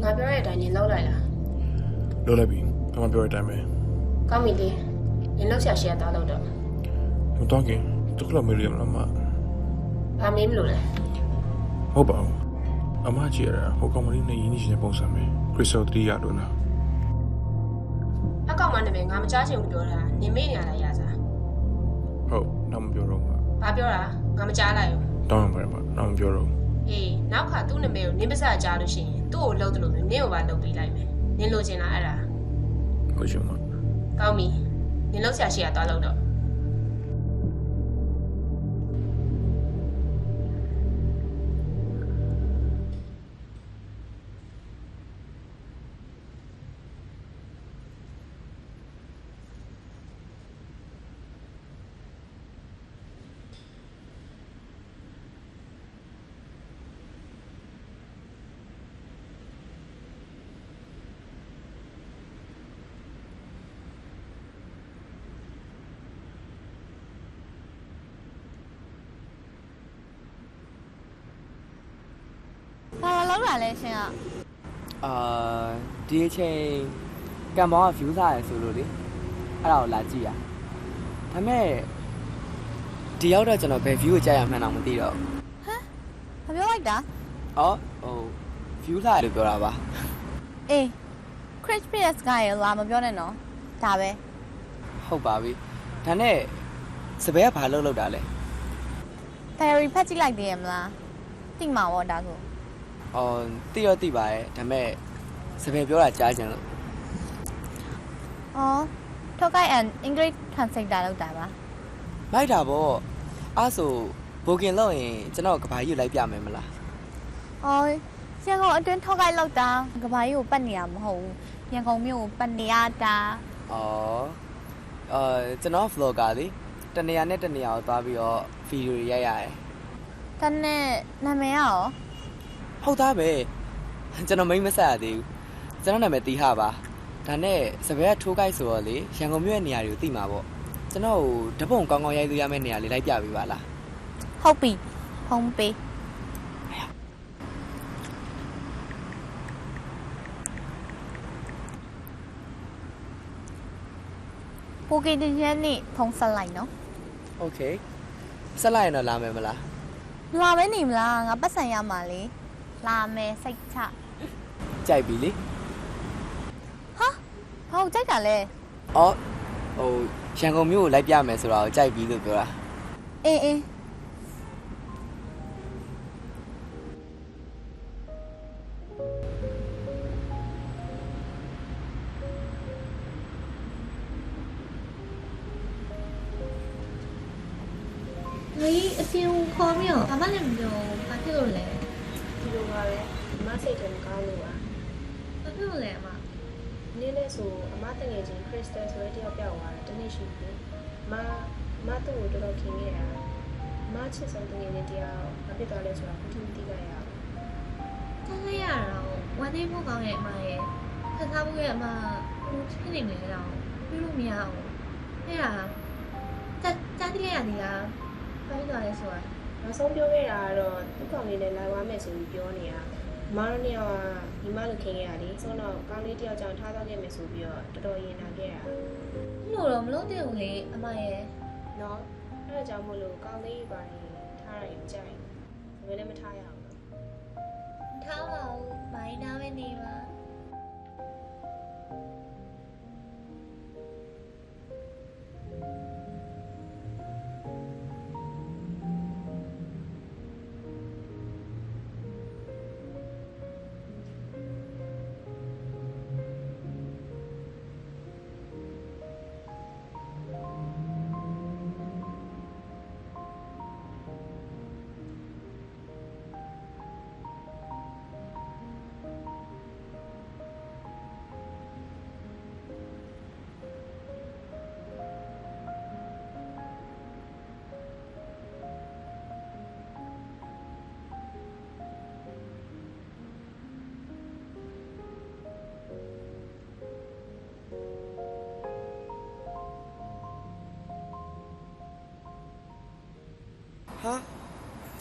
ငါပြောတဲ့အတိုင်းနင်လောက်လိုက်လားလောက်လိုက်ပြီအမပြောတဲ့အတိုင်းပဲကောင်းပြီလေနင်လောက်ရှာရှေ့သွားလို့တော့မတော့ခင်တခုလောက်မေးလို့ရမလားမဘာမေးမလို့လဲဟုတ်ပါဘူးအမကြီးရဟိုကောင်မလေးနဲ့ရင်းနှီးချင်တဲ့ပုံစံပဲခရစ်စတို3ရလို့လားအကောင်မနာမည်ငါမကြားချင်ဘူးပြောတာနင်မေ့နေရလားရစားဟုတ်တော့မပြောတော့ဘူးဘာပြောတာငါမကြားလိုက်ဘူးတောင်းရမှာတော့မပြောတော့ဘူးအေးနောက်ခါသူ့နာမည်ကိုနင်ပစကြားလို့ရှိရင်သူ့ကိုလှုပ်တယ်လို့မျိုးနင်ကိုပါလှုပ်ပေးလိုက်မယ်နင်လိုချင်လားအဲ့ဒါဟုတ်ရှင်မကောင်းပြီနင်လောက်ရှာရှေ့သွားလို့တော့ဘာလောက်လာလဲရှင်ကဒီအချိန်ကံမောင်းက view စားရဆိုလို့လေအဲ့ဒါကိုလာကြည့်ရဒါပေမဲ့ဒီရောက်တော့ကျွန်တော်ဘယ် view ကိုကြားရမှန်းတော့မသိတော့ဟမ်ဘာပြောလိုက်တာဟို view စားရလို့ပြောတာပါအေး Christmas ကရလာမပြောနဲ့နော်ဒါပဲဟုတ်ပါပြီဒါနဲ့စပယ်ကဘာလုပ်တာလဲ diary ဖတ်ကြည့်လိုက်သေးရမလားသိမှာပေါ့ဒါဆိုသိရောသိပါရဲ့ဒါပေမဲ့စပယ်ပြောတာကြားကြလို့ထောက်ကိုက် and English translator လောက်တာပါမိုက်တာပေါ့အဲ့ဆိုဘိုကင်လောက်ရင်ကျွန်တော်ကဘာကြီးကိုလိုက်ပြမယ်မလားရန်ကုန်အတွင်းထောက်ကိုက်လောက်တာကဘာကြီးကိုပတ်နေရမဟုတ်ဘူးရန်ကုန်မြို့ကိုပတ်နေရတာကျွန်တော် vlogger လေတနေရာနဲ့တနေရာကိုသွားပြီးတော့ဗီဒီယိုရိုက်ရတယ်ဒါနဲ့နာမည်ရောဟုတ်သားပဲကျွန်တော်မိမဆက်ရသေးဘူးကျွန်တော်နာမည်တီဟာပါဒါနဲ့စပယ်ကထိုးကိုက်ဆိုတော့လေရန်ကုန်မြို့ရဲ့နေရာတွေကိုသိမှာပေါ့ကျွန်တော်ဓပုံကောင်းကောင်းရိုက်လို့ရမယ့်နေရာလေးလိုက်ပြပေးပါလားဟုတ်ပြီဖုန်းပေးပိုကေတင်ရနေဖုန်းဆက်လိုက်နော်โอเคဆက်လိုက်ရင်တော့လာမယ်မလားလာပဲနေမလားငါပတ်စံရမှာလေလာမယ်စိတ်ချကြိုက်ပြီလေဟာဘာကိုကြိုက်တာလဲဟိုရန်ကုန်မြို့ကိုလိုက်ပြမယ်ဆိုတော့ကြိုက်ပြီလို့ပြောတာအေးအစင်ခေါ်ပြီးတော့ဘာမှလည်းမပြောဘာဖြစ်လို့လဲဒီလိုပါပဲအမစိတ်ထဲမကောင်းလို့ပါဘာဖြစ်လို့လဲအမနင်းနဲ့ဆိုအမတငယ်ချင်းခရစ်စတယ်ဆိုတဲ့တယောက်ပြောက်သွားတာတနေ့ရှိပြီမသူ့ကိုတော်တော်ခင်ခဲ့တာမချစ်ဆုံးတငယ်ချင်းတယောက်ဘာဖြစ်သွားလဲဆိုတာခုထိမသိလိုက်ရဘူးတန်းလိုက်ရတော့ဝမ်းနေဖို့ကောင်းရဲ့အမရဲ့ခက်သားဖို့ရဲ့အမကိုဖြစ်နေနေတော့ပြီးလို့မရအောင်အဲ့ဒါကြားသိလိုက်ရသေးလားဘာဖြစ်သွားလဲဆိုတာနောက်ဆုံးပြောခဲ့တာကတော့သူ့ကောင်လေးနဲ့လာသွားမယ်ဆိုပြီးပြောနေတာမတို့နှစ်ယောက်ကညီမလိုခင်ခဲ့ရတယ်ဆိုတော့ကောင်းလေးတယောက်ကြောင့်ထားသွားခဲ့မယ်ဆိုပြီးတော့တော်တော်ရင်နာခဲ့ရလို့တော့မလုပ်သေးဘူးလေအမရဲ့နော်အဲ့ဒါကြောင့်မို့လို့ကောင်းလေးပါနေထားရရင်ကြိုက်ဘယ်လည်းမထားရအောင်ထားပါဦးမိုင်းသားပဲနေပါဟာ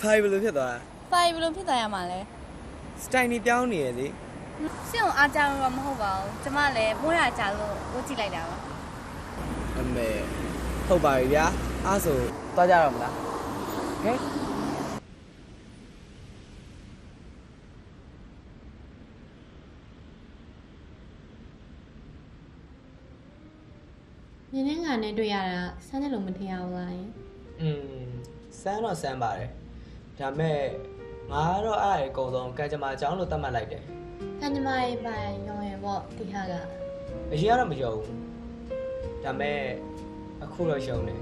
ဖိုင်ဘယ်လိုဖြစ်သွားတာဖိုင်ဘယ်လိုဖြစ်သွားရမှာလဲစတိုင်နေပြောင်းနေရလေမ ရှင့်ကိုအားကြတော့မဟုတ်ပါဘူးကျမလည်းမိုးရကြလို့ဝတ်ကြည့်လိုက်တာပါ အမေဟုတ်ပါပြီဗျာအားဆိုသွားကြတော့မလားဟဲ့ မြင်းနှင်းကနဲ့တွေ့ရတာစမ်းတယ်လို့မထင်ရဘူးလားယင် စမ်းတော့စမ်းပါတယ်ဒါမဲ့ငါကတော့အဲ့အကုန်ဆုံးကံကြမ္မာအကြောင်းလို့သတ်မှတ်လိုက်တယ် ကံကြမ္မာရေးပိုင်ရောရင်ပေါ့ဒီဟာကအ ရင်ကတော့မယုံဘူးဒါမဲ့အခုတော့ယုံတယ်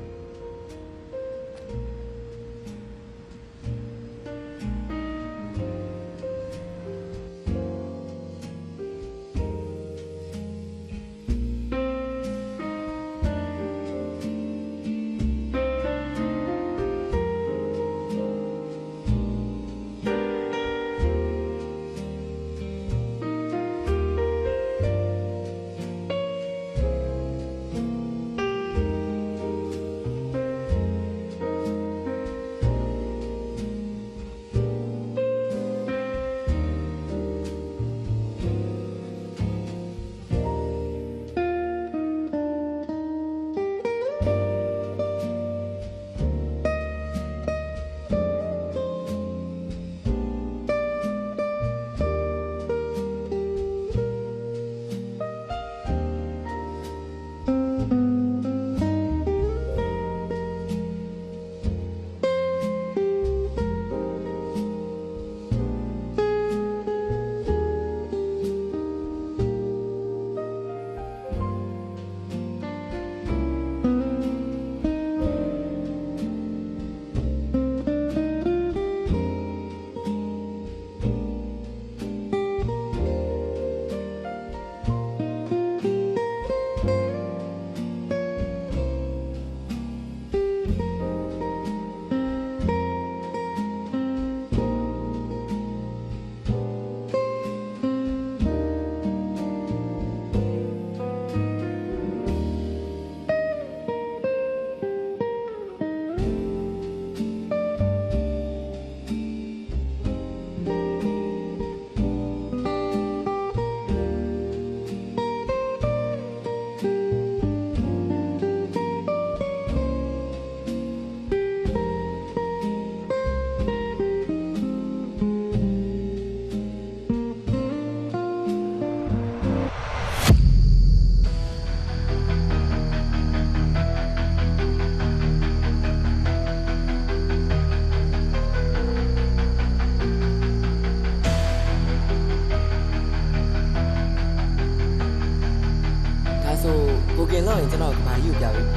ကိုကင်လို့ရင်ကျွန်တော်ကဘာကြီးကိုပြပေး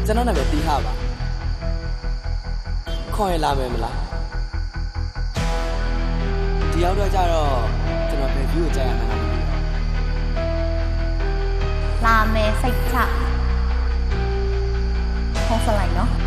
ကျွန်တော်နာမည်တီးဟာပါခေါ်ရလာမယ်မလားဒီရောက်တော့ကြတော့ကျွန်တော်ဘယ် view ကိုကြားရမှာလဲ လာမယ်စိတ်ချဖုန်းဆက်လိုက်နော်